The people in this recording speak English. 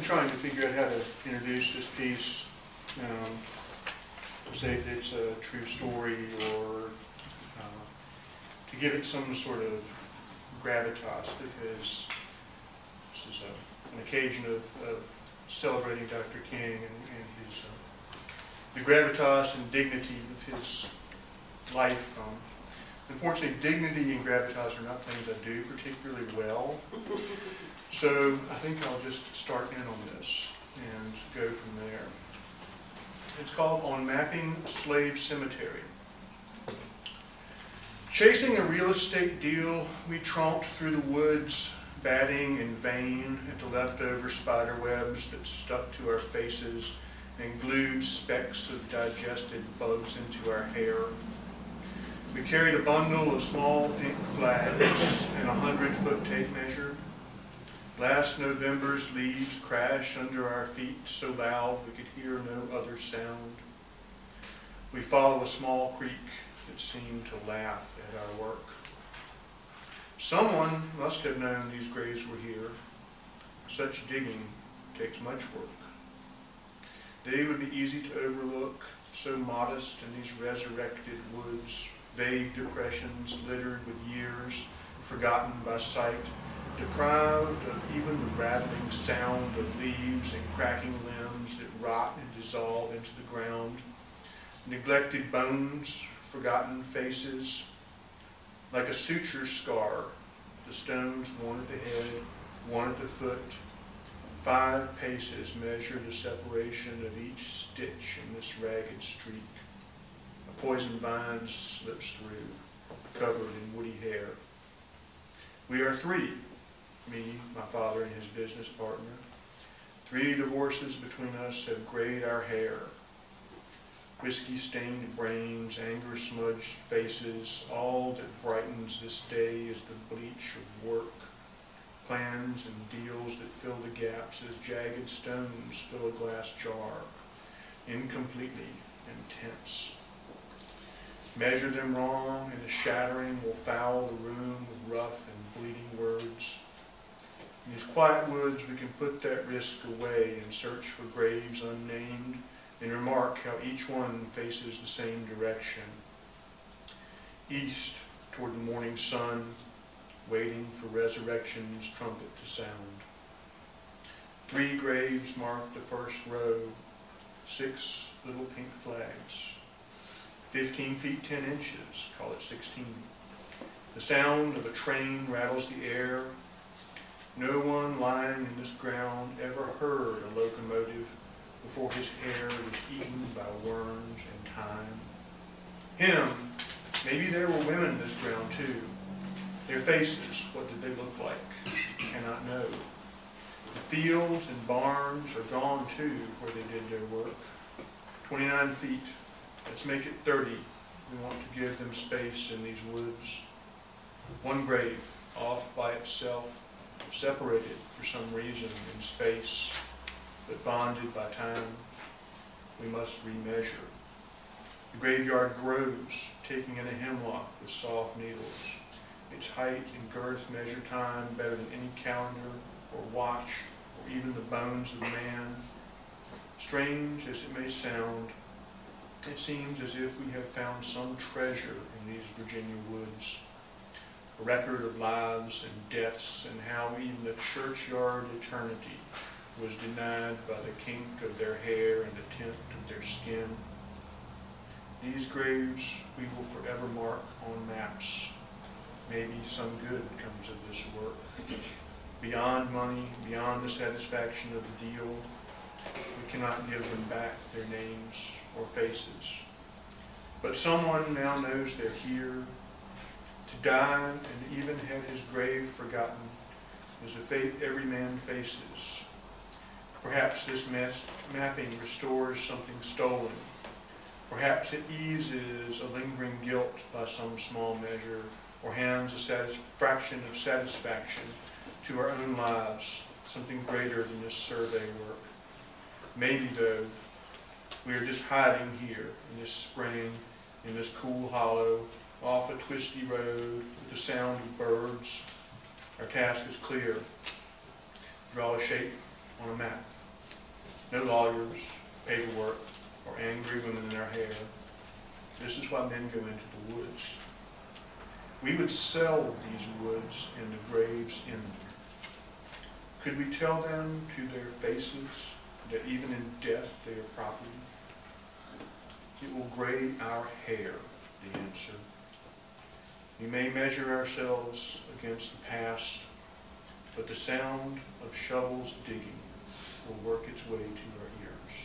been trying to figure out how to introduce this piece, to say that it's a true story, or to give it some sort of gravitas, because this is an occasion of celebrating Dr. King and his the gravitas and dignity of his life. Unfortunately, dignity and gravitas are not things I do particularly well, so I think I'll just start in on this and go from there. It's called On Mapping Slave Cemetery. Chasing a real estate deal, we tromped through the woods, batting in vain at the leftover spider webs that stuck to our faces and glued specks of digested bugs into our hair. We carried a bundle of small pink flags and a 100-foot tape measure. Last November's leaves crashed under our feet so loud we could hear no other sound. We followed a small creek that seemed to laugh at our work. Someone must have known these graves were here. Such digging takes much work. They would be easy to overlook, so modest in these resurrected woods, vague depressions littered with years, forgotten by sight, deprived of even the rattling sound of leaves and cracking limbs that rot and dissolve into the ground, neglected bones, forgotten faces, like a suture scar, the stones one at the head, one at the foot. 5 paces measure the separation of each stitch in this ragged streak. A poison vine slips through, covered in woody hair. We are 3, me, my father, and his business partner. 3 divorces between us have grayed our hair. Whiskey-stained brains, anger-smudged faces, all that brightens this day is the bleach of work. Plans and deals that fill the gaps as jagged stones fill a glass jar, incompletely and tense. Measure them wrong, and the shattering will foul the room with rough and bleeding words. In these quiet woods, we can put that risk away and search for graves unnamed, and remark how each one faces the same direction. East, toward the morning sun, waiting for resurrection's trumpet to sound. 3 graves mark the first row, 6 little pink flags. 15 feet 10 inches, call it 16. The sound of a train rattles the air. No one lying in this ground ever heard a locomotive before his hair was eaten by worms and time. Him, maybe there were women in this ground too. Their faces, what did they look like? Cannot know. The fields and barns are gone too, where they did their work. 29 feet, let's make it 30. We want to give them space in these woods. 1 grave, off by itself, separated for some reason in space, but bonded by time. We must remeasure. The graveyard grows, taking in a hemlock with soft needles. Its height and girth measure time better than any calendar or watch or even the bones of man. Strange as it may sound, it seems as if we have found some treasure in these Virginia woods. A record of lives and deaths, and how even the churchyard eternity was denied by the kink of their hair and the tint of their skin. These graves we will forever mark on maps. Maybe some good comes of this work. Beyond money, beyond the satisfaction of the deal, we cannot give them back their names or faces. But someone now knows they're here. To die and even have his grave forgotten is a fate every man faces. Perhaps this mapping restores something stolen. Perhaps it eases a lingering guilt by some small measure, or hands a fraction of satisfaction to our own lives, something greater than this survey work. Maybe, though, we are just hiding here in this spring, in this cool hollow, off a twisty road with the sound of birds. Our task is clear. Draw a shape on a map. No lawyers, paperwork, or angry women in their hair. This is why men go into the woods. We would sell these woods and the graves in them. Could we tell them to their faces that even in death they are property? It will gray our hair, the answer. We may measure ourselves against the past, but the sound of shovels digging will work its way to our ears.